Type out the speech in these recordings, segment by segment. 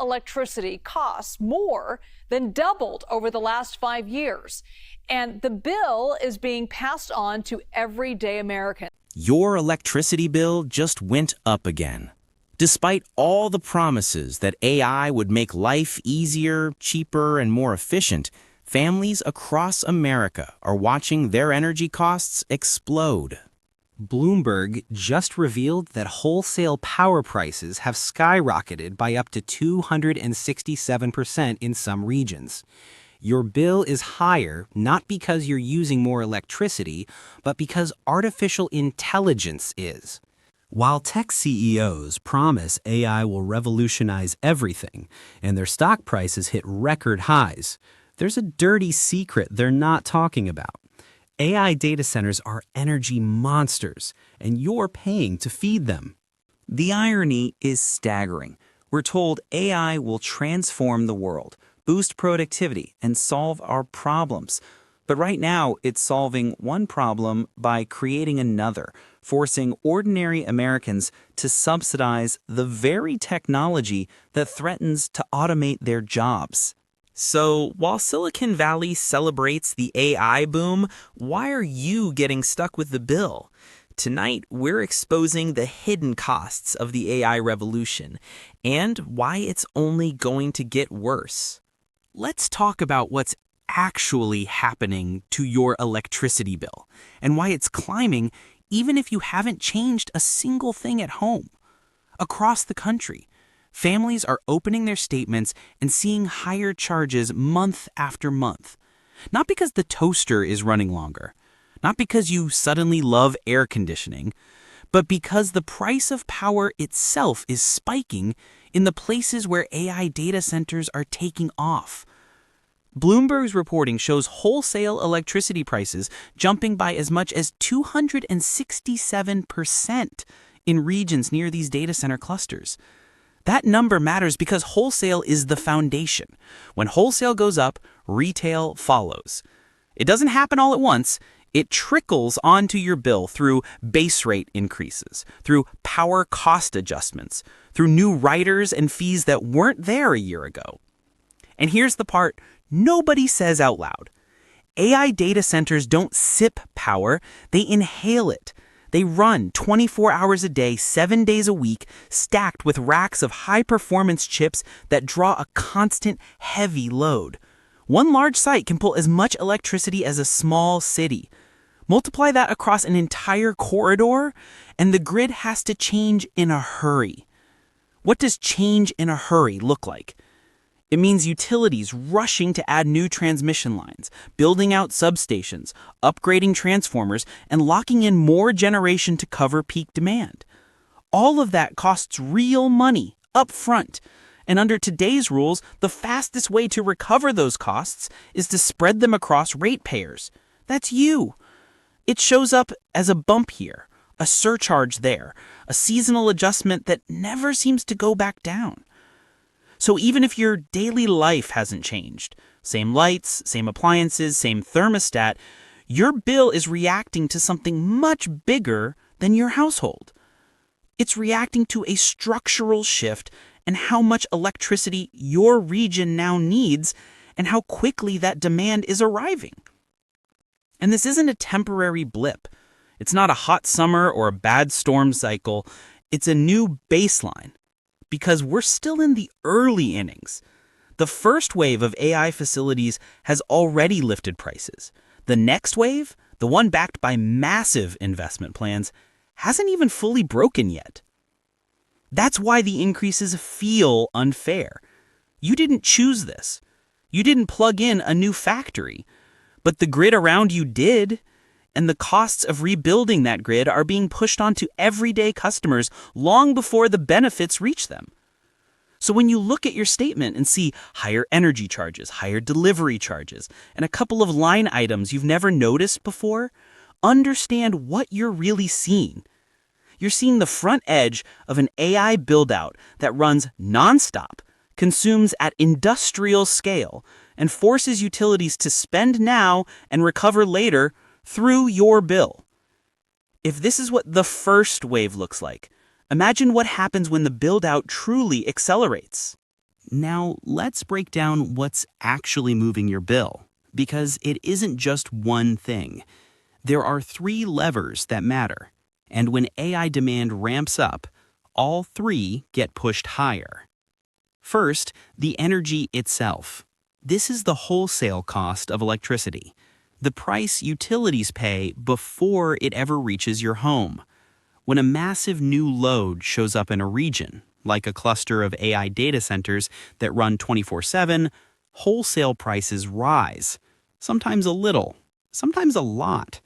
electricity costs more than doubled over the last 5 years. And the bill is being passed on to everyday Americans. Your electricity bill just went up again. Despite all the promises that AI would make life easier, cheaper, and more efficient, families across America are watching their energy costs explode. Bloomberg just revealed that wholesale power prices have skyrocketed by up to 267% in some regions. Your bill is higher not because you're using more electricity, but because artificial intelligence is. While tech CEOs promise AI will revolutionize everything and their stock prices hit record highs, there's a dirty secret they're not talking about. AI data centers are energy monsters, and you're paying to feed them. The irony is staggering. We're told AI will transform the world, boost productivity, and solve our problems. But right now, it's solving one problem by creating another, forcing ordinary Americans to subsidize the very technology that threatens to automate their jobs. So, while Silicon Valley celebrates the AI boom, why are you getting stuck with the bill? Tonight, we're exposing the hidden costs of the AI revolution and why it's only going to get worse. Let's talk about what's actually happening to your electricity bill and why it's climbing even if you haven't changed a single thing at home. Across the country, families are opening their statements and seeing higher charges month after month. Not because the toaster is running longer, not because you suddenly love air conditioning, but because the price of power itself is spiking in the places where AI data centers are taking off. Bloomberg's reporting shows wholesale electricity prices jumping by as much as 267% in regions near these data center clusters. That number matters because wholesale is the foundation. When wholesale goes up, retail follows. It doesn't happen all at once. It trickles onto your bill through base rate increases, through power cost adjustments, through new riders and fees that weren't there a year ago. And here's the part nobody says out loud. AI data centers don't sip power, they inhale it. They run 24 hours a day, 7 days a week, stacked with racks of high-performance chips that draw a constant, heavy load. One large site can pull as much electricity as a small city. Multiply that across an entire corridor, and the grid has to change in a hurry. What does change in a hurry look like? It means utilities rushing to add new transmission lines, building out substations, upgrading transformers, and locking in more generation to cover peak demand. All of that costs real money up front. And under today's rules, the fastest way to recover those costs is to spread them across ratepayers. That's you. It shows up as a bump here, a surcharge there, a seasonal adjustment that never seems to go back down. So even if your daily life hasn't changed, same lights, same appliances, same thermostat, your bill is reacting to something much bigger than your household. It's reacting to a structural shift in how much electricity your region now needs and how quickly that demand is arriving. And this isn't a temporary blip. It's not a hot summer or a bad storm cycle. It's a new baseline. Because we're still in the early innings. The first wave of AI facilities has already lifted prices. The next wave, the one backed by massive investment plans, hasn't even fully broken yet. That's why the increases feel unfair. You didn't choose this. You didn't plug in a new factory. But the grid around you did. And the costs of rebuilding that grid are being pushed onto everyday customers long before the benefits reach them. So when you look at your statement and see higher energy charges, higher delivery charges, and a couple of line items you've never noticed before, understand what you're really seeing. You're seeing the front edge of an AI build-out that runs nonstop, consumes at industrial scale, and forces utilities to spend now and recover later through your bill. If this is what the first wave looks like, imagine what happens when the build-out truly accelerates. Now, let's break down what's actually moving your bill, because it isn't just one thing. There are three levers that matter, and when AI demand ramps up, all three get pushed higher. First, the energy itself. This is the wholesale cost of electricity, the price utilities pay before it ever reaches your home. When a massive new load shows up in a region, like a cluster of AI data centers that run 24/7, wholesale prices rise, sometimes a little, sometimes a lot.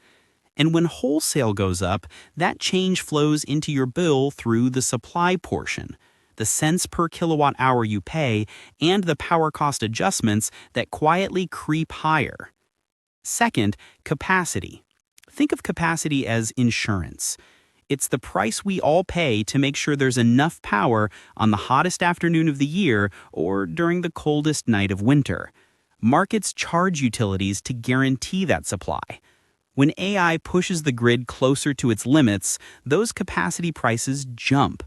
And when wholesale goes up, that change flows into your bill through the supply portion, the cents per kilowatt hour you pay, and the power cost adjustments that quietly creep higher. Second, capacity. Think of capacity as insurance. It's the price we all pay to make sure there's enough power on the hottest afternoon of the year or during the coldest night of winter. Markets charge utilities to guarantee that supply. When AI pushes the grid closer to its limits, those capacity prices jump.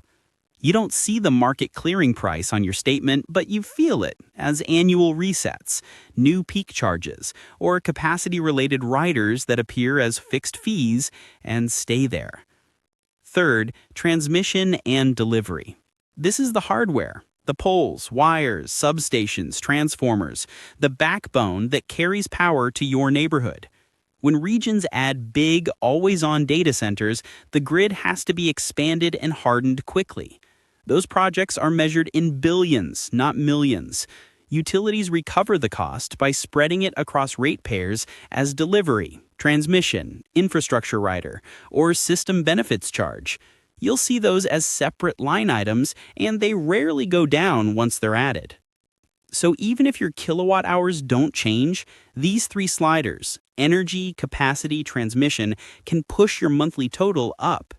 You don't see the market clearing price on your statement, but you feel it as annual resets, new peak charges, or capacity-related riders that appear as fixed fees and stay there. Third, transmission and delivery. This is the hardware, the poles, wires, substations, transformers, the backbone that carries power to your neighborhood. When regions add big, always-on data centers, the grid has to be expanded and hardened quickly. Those projects are measured in billions, not millions. Utilities recover the cost by spreading it across ratepayers as delivery, transmission, infrastructure rider, or system benefits charge. You'll see those as separate line items, and they rarely go down once they're added. So even if your kilowatt hours don't change, these three sliders, energy, capacity, transmission, can push your monthly total up.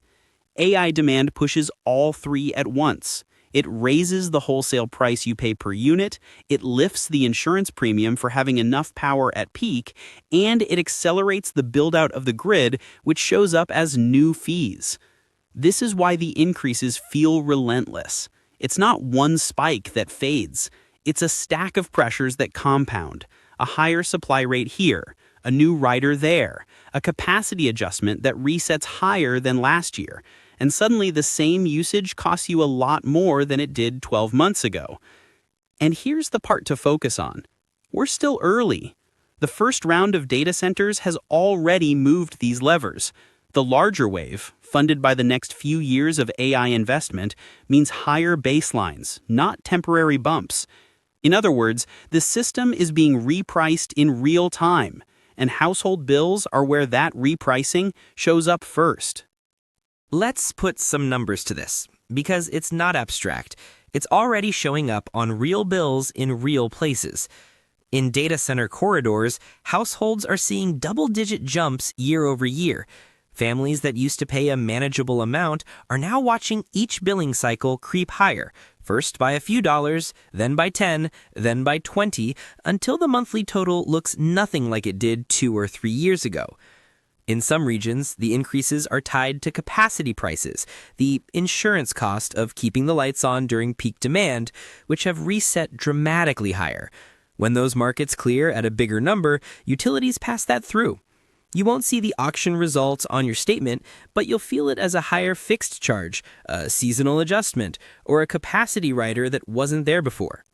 AI demand pushes all three at once. It raises the wholesale price you pay per unit, it lifts the insurance premium for having enough power at peak, and it accelerates the build-out of the grid, which shows up as new fees. This is why the increases feel relentless. It's not one spike that fades. It's a stack of pressures that compound. A higher supply rate here, a new rider there, a capacity adjustment that resets higher than last year, and suddenly the same usage costs you a lot more than it did 12 months ago. And here's the part to focus on. We're still early. The first round of data centers has already moved these levers. The larger wave, funded by the next few years of AI investment, means higher baselines, not temporary bumps. In other words, the system is being repriced in real time, and household bills are where that repricing shows up first. Let's put some numbers to this, because it's not abstract. It's already showing up on real bills in real places. In data center corridors, households are seeing double-digit jumps year over year. Families that used to pay a manageable amount are now watching each billing cycle creep higher, first by a few dollars, then by 10, then by 20, until the monthly total looks nothing like it did 2 or 3 years ago. In some regions, the increases are tied to capacity prices, the insurance cost of keeping the lights on during peak demand, which have reset dramatically higher. When those markets clear at a bigger number, utilities pass that through. You won't see the auction results on your statement, but you'll feel it as a higher fixed charge, a seasonal adjustment, or a capacity rider that wasn't there before.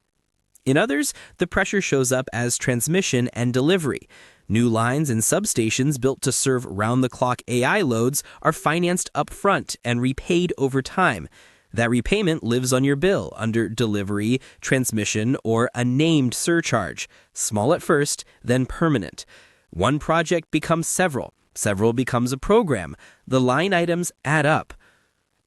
In others, the pressure shows up as transmission and delivery. New lines and substations built to serve round-the-clock AI loads are financed upfront and repaid over time. That repayment lives on your bill under delivery, transmission, or a named surcharge, small at first, then permanent. One project becomes several becomes a program. The line items add up.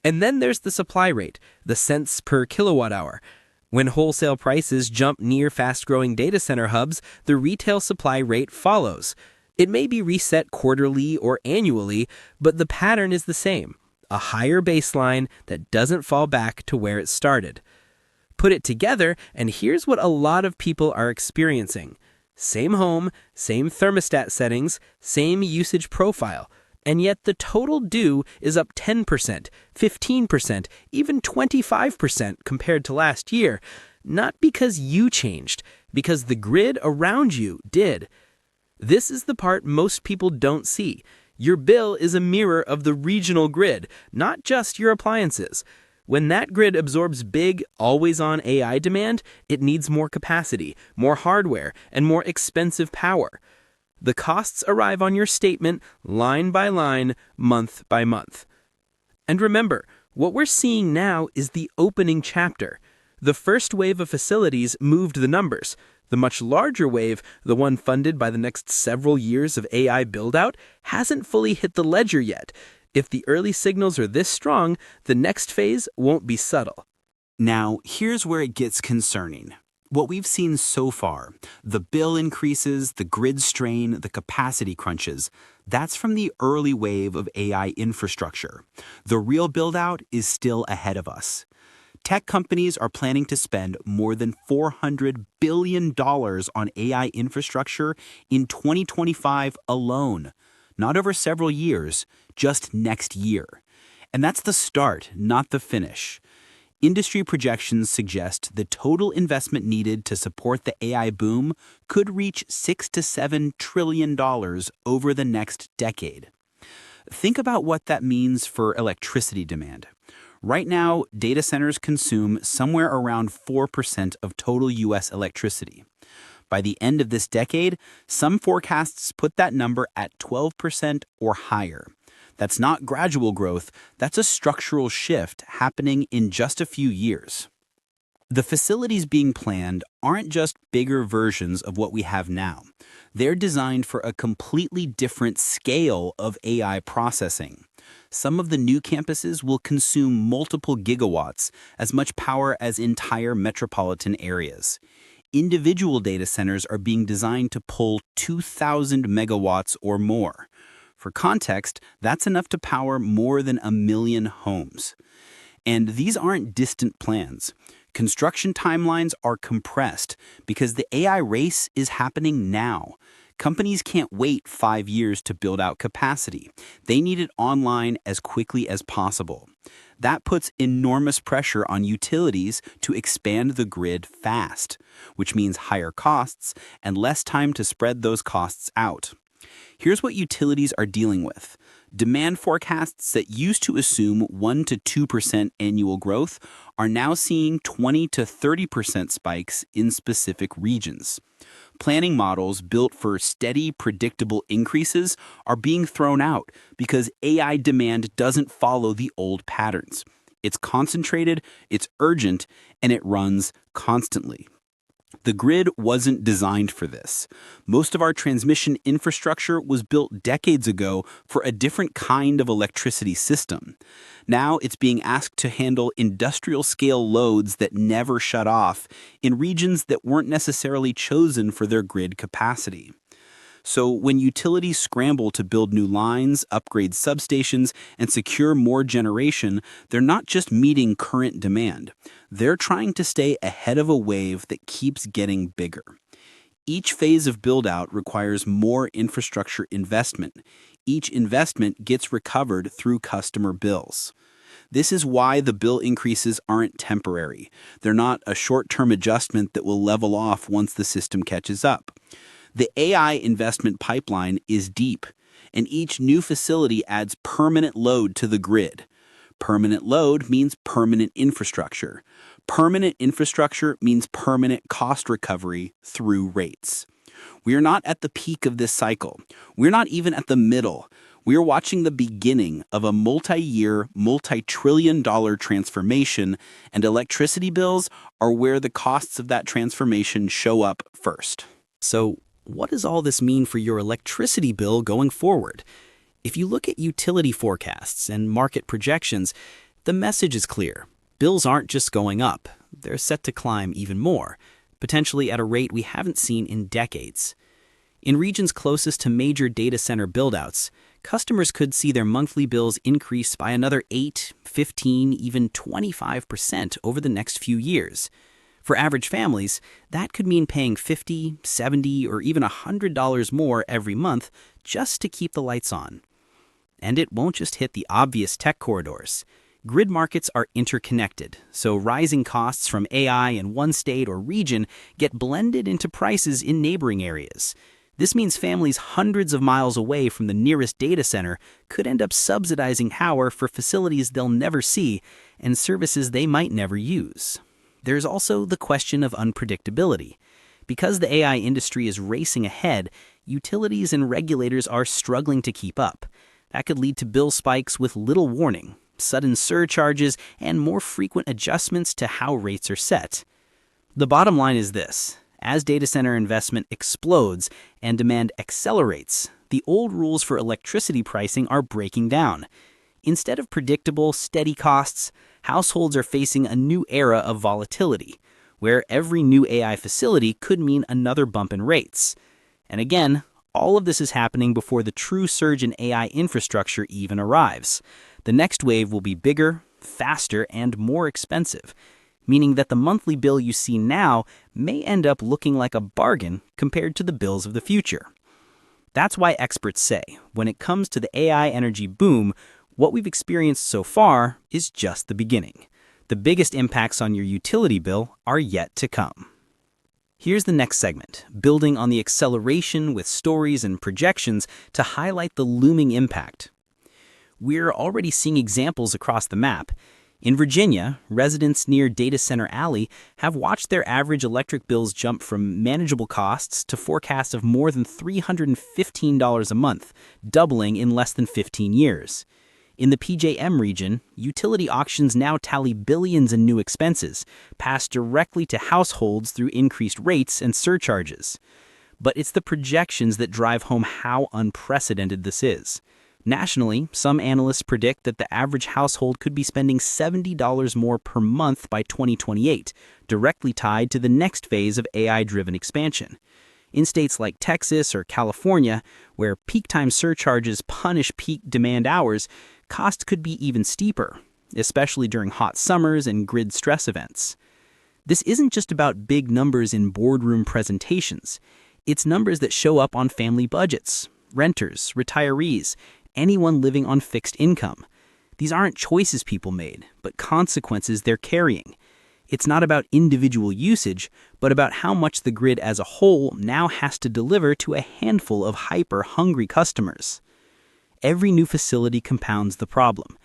And then there's the supply rate, the cents per kilowatt hour. When wholesale prices jump near fast-growing data center hubs, the retail supply rate follows. It may be reset quarterly or annually, but the pattern is the same, a higher baseline that doesn't fall back to where it started. Put it together, and here's what a lot of people are experiencing. Same home, same thermostat settings, same usage profile, and yet the total due is up 10%, 15%, even 25% compared to last year. not because you changed, because the grid around you did. This is the part most people don't see. Your bill is a mirror of the regional grid, not just your appliances. When that grid absorbs big, always-on AI demand, it needs more capacity, more hardware, and more expensive power. The costs arrive on your statement line by line, month by month. And remember, what we're seeing now is the opening chapter. The first wave of facilities moved the numbers. The much larger wave, the one funded by the next several years of AI build-out, hasn't fully hit the ledger yet. If the early signals are this strong, the next phase won't be subtle. Now, here's where it gets concerning. What we've seen so far, the bill increases, the grid strain, the capacity crunches, that's from the early wave of AI infrastructure. The real build-out is still ahead of us. Tech companies are planning to spend more than $400 billion on AI infrastructure in 2025 alone. Not over several years, just next year. And that's the start, not the finish. Industry projections suggest the total investment needed to support the AI boom could reach $6 to $7 trillion over the next decade. Think about what that means for electricity demand. Right now, data centers consume somewhere around 4% of total U.S. electricity. By the end of this decade, some forecasts put that number at 12% or higher. That's not gradual growth, that's a structural shift happening in just a few years. The facilities being planned aren't just bigger versions of what we have now. They're designed for a completely different scale of AI processing. Some of the new campuses will consume multiple gigawatts, as much power as entire metropolitan areas. Individual data centers are being designed to pull 2,000 megawatts or more. For context, that's enough to power more than 1 million homes. And these aren't distant plans. Construction timelines are compressed because the AI race is happening now. Companies can't wait 5 years to build out capacity. They need it online as quickly as possible. That puts enormous pressure on utilities to expand the grid fast, which means higher costs and less time to spread those costs out. Here's what utilities are dealing with. Demand forecasts that used to assume 1 to 2% annual growth are now seeing 20 to 30% spikes in specific regions. Planning models built for steady, predictable increases are being thrown out because AI demand doesn't follow the old patterns. It's concentrated, it's urgent, and it runs constantly. The grid wasn't designed for this. Most of our transmission infrastructure was built decades ago for a different kind of electricity system. Now it's being asked to handle industrial-scale loads that never shut off in regions that weren't necessarily chosen for their grid capacity. So when utilities scramble to build new lines, upgrade substations, and secure more generation, they're not just meeting current demand. They're trying to stay ahead of a wave that keeps getting bigger. Each phase of build-out requires more infrastructure investment. Each investment gets recovered through customer bills. This is why the bill increases aren't temporary. They're not a short-term adjustment that will level off once the system catches up. The AI investment pipeline is deep, and each new facility adds permanent load to the grid. Permanent load means permanent infrastructure. Permanent infrastructure means permanent cost recovery through rates. We are not at the peak of this cycle. We're not even at the middle. We are watching the beginning of a multi-year, multi-trillion-dollar transformation, and electricity bills are where the costs of that transformation show up first. So, what does all this mean for your electricity bill going forward? If you look at utility forecasts and market projections, the message is clear. Bills aren't just going up. They're set to climb even more, potentially at a rate we haven't seen in decades. In regions closest to major data center buildouts, customers could see their monthly bills increase by another 8, 15, even 25% over the next few years. For average families, that could mean paying $50, $70, or even $100 more every month just to keep the lights on. And it won't just hit the obvious tech corridors. Grid markets are interconnected, so rising costs from AI in one state or region get blended into prices in neighboring areas. This means families hundreds of miles away from the nearest data center could end up subsidizing power for facilities they'll never see and services they might never use. There's also the question of unpredictability. Because the AI industry is racing ahead, utilities and regulators are struggling to keep up. That could lead to bill spikes with little warning, sudden surcharges, and more frequent adjustments to how rates are set. The bottom line is this. As data center investment explodes and demand accelerates, the old rules for electricity pricing are breaking down. Instead of predictable, steady costs, households are facing a new era of volatility, where every new AI facility could mean another bump in rates. And again, all of this is happening before the true surge in AI infrastructure even arrives. The next wave will be bigger, faster, and more expensive, meaning that the monthly bill you see now may end up looking like a bargain compared to the bills of the future. That's why experts say, when it comes to the AI energy boom, what we've experienced so far is just the beginning. The biggest impacts on your utility bill are yet to come. Here's the next segment, building on the acceleration with stories and projections to highlight the looming impact. We're already seeing examples across the map. In Virginia, residents near Data Center Alley have watched their average electric bills jump from manageable costs to forecasts of more than $315 a month, doubling in less than 15 years. In the PJM region, utility auctions now tally billions in new expenses, passed directly to households through increased rates and surcharges. But it's the projections that drive home how unprecedented this is. Nationally, some analysts predict that the average household could be spending $70 more per month by 2028, directly tied to the next phase of AI-driven expansion. In states like Texas or California, where peak time surcharges punish peak demand hours, costs could be even steeper, especially during hot summers and grid stress events. This isn't just about big numbers in boardroom presentations. It's numbers that show up on family budgets, renters, retirees, anyone living on fixed income. These aren't choices people made, but consequences they're carrying. It's not about individual usage, but about how much the grid as a whole now has to deliver to a handful of hyper-hungry customers. Every new facility compounds the problem.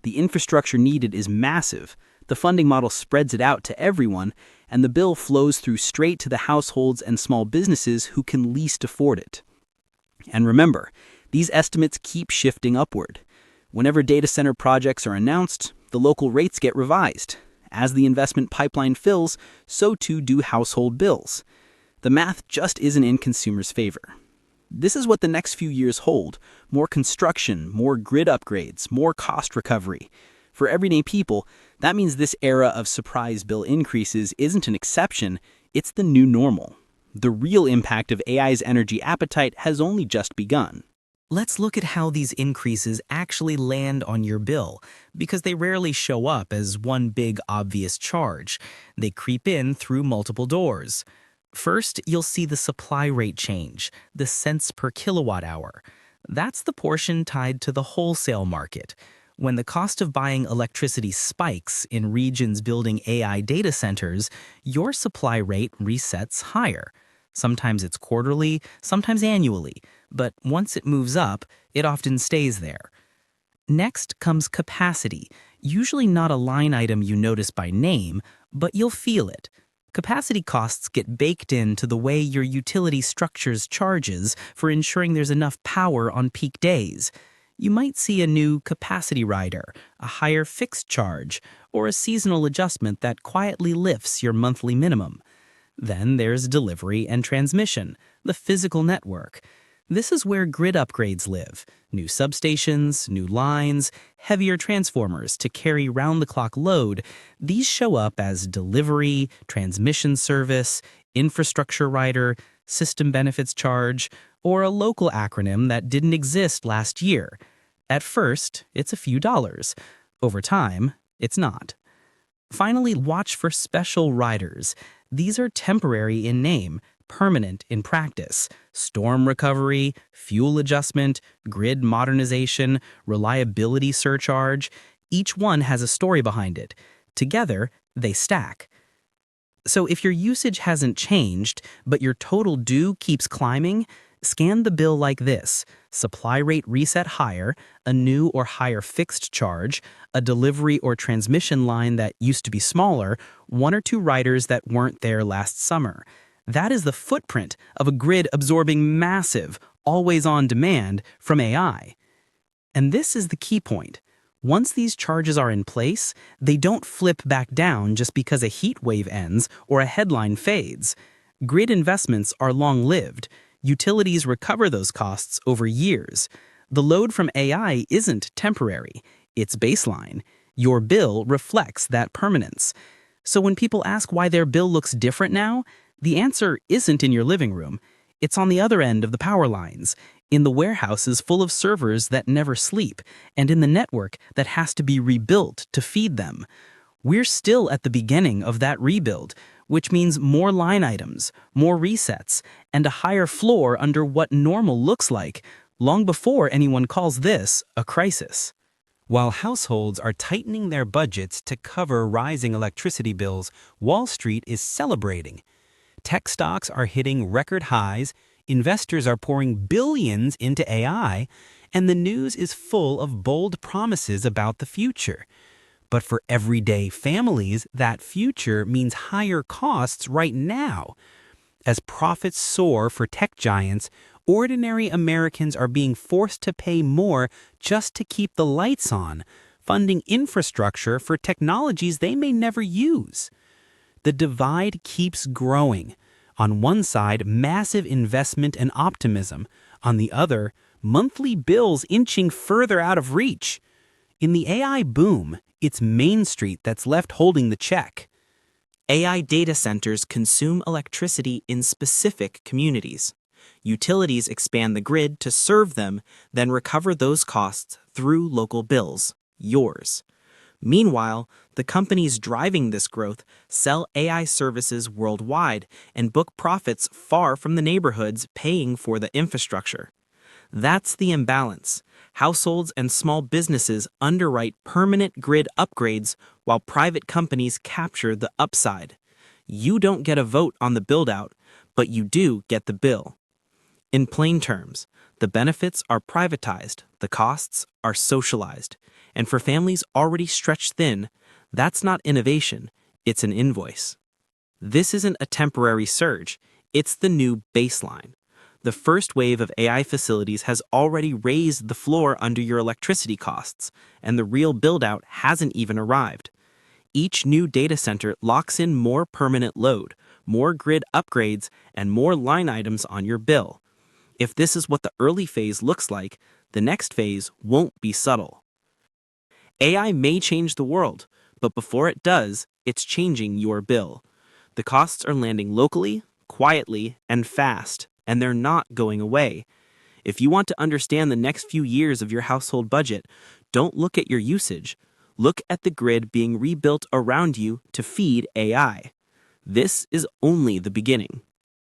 The infrastructure needed is massive, the funding model spreads it out to everyone, and the bill flows through straight to the households and small businesses who can least afford it. And remember, these estimates keep shifting upward. Whenever data center projects are announced, the local rates get revised. As the investment pipeline fills, so too do household bills. The math just isn't in consumers' favor. This is what the next few years hold: more construction, more grid upgrades, more cost recovery. For everyday people, that means this era of surprise bill increases isn't an exception, it's the new normal. The real impact of AI's energy appetite has only just begun. Let's look at how these increases actually land on your bill, because they rarely show up as one big obvious charge. They creep in through multiple doors. First, you'll see the supply rate change, the cents per kilowatt hour. That's the portion tied to the wholesale market. When the cost of buying electricity spikes in regions building AI data centers, your supply rate resets higher. Sometimes it's quarterly, sometimes annually, but once it moves up, it often stays there. Next comes capacity, usually not a line item you notice by name, but you'll feel it. Capacity costs get baked into the way your utility structures charges for ensuring there's enough power on peak days. You might see a new capacity rider, a higher fixed charge, or a seasonal adjustment that quietly lifts your monthly minimum. Then there's delivery and transmission, the physical network. This is where grid upgrades live. New substations, new lines, heavier transformers to carry round-the-clock load. These show up as delivery, transmission service, infrastructure rider, system benefits charge, or a local acronym that didn't exist last year. At first, it's a few dollars. Over time, it's not. Finally, watch for special riders. These are temporary in name, permanent in practice. Storm recovery, fuel adjustment, grid modernization, reliability surcharge. Each one has a story behind it. Together, they stack. So if your usage hasn't changed, but your total due keeps climbing, scan the bill like this: supply rate reset higher, a new or higher fixed charge, a delivery or transmission line that used to be smaller, one or two riders that weren't there last summer. That is the footprint of a grid absorbing massive, always-on demand from AI. And this is the key point. Once these charges are in place, they don't flip back down just because a heat wave ends or a headline fades. Grid investments are long-lived. Utilities recover those costs over years. The load from AI isn't temporary. It's baseline. Your bill reflects that permanence. So when people ask why their bill looks different now, the answer isn't in your living room. It's on the other end of the power lines, in the warehouses full of servers that never sleep, and in the network that has to be rebuilt to feed them. We're still at the beginning of that rebuild, which means more line items, more resets, and a higher floor under what normal looks like, long before anyone calls this a crisis. While households are tightening their budgets to cover rising electricity bills, Wall Street is celebrating. Tech stocks are hitting record highs, investors are pouring billions into AI, and the news is full of bold promises about the future. But for everyday families, that future means higher costs right now. As profits soar for tech giants, ordinary Americans are being forced to pay more just to keep the lights on, funding infrastructure for technologies they may never use. The divide keeps growing. On one side, massive investment and optimism. On the other, monthly bills inching further out of reach. In the AI boom, it's Main Street that's left holding the check. AI data centers consume electricity in specific communities. Utilities expand the grid to serve them, then recover those costs through local bills, yours. Meanwhile, the companies driving this growth sell AI services worldwide and book profits far from the neighborhoods paying for the infrastructure. That's the imbalance. Households and small businesses underwrite permanent grid upgrades while private companies capture the upside. You don't get a vote on the build-out, but you do get the bill. In plain terms, the benefits are privatized, the costs are socialized. And for families already stretched thin, that's not innovation, it's an invoice. This isn't a temporary surge, it's the new baseline. The first wave of AI facilities has already raised the floor under your electricity costs, and the real build-out hasn't even arrived. Each new data center locks in more permanent load, more grid upgrades, and more line items on your bill. If this is what the early phase looks like, the next phase won't be subtle. AI may change the world, but before it does, it's changing your bill. The costs are landing locally, quietly, and fast, and they're not going away. If you want to understand the next few years of your household budget, don't look at your usage. Look at the grid being rebuilt around you to feed AI. This is only the beginning.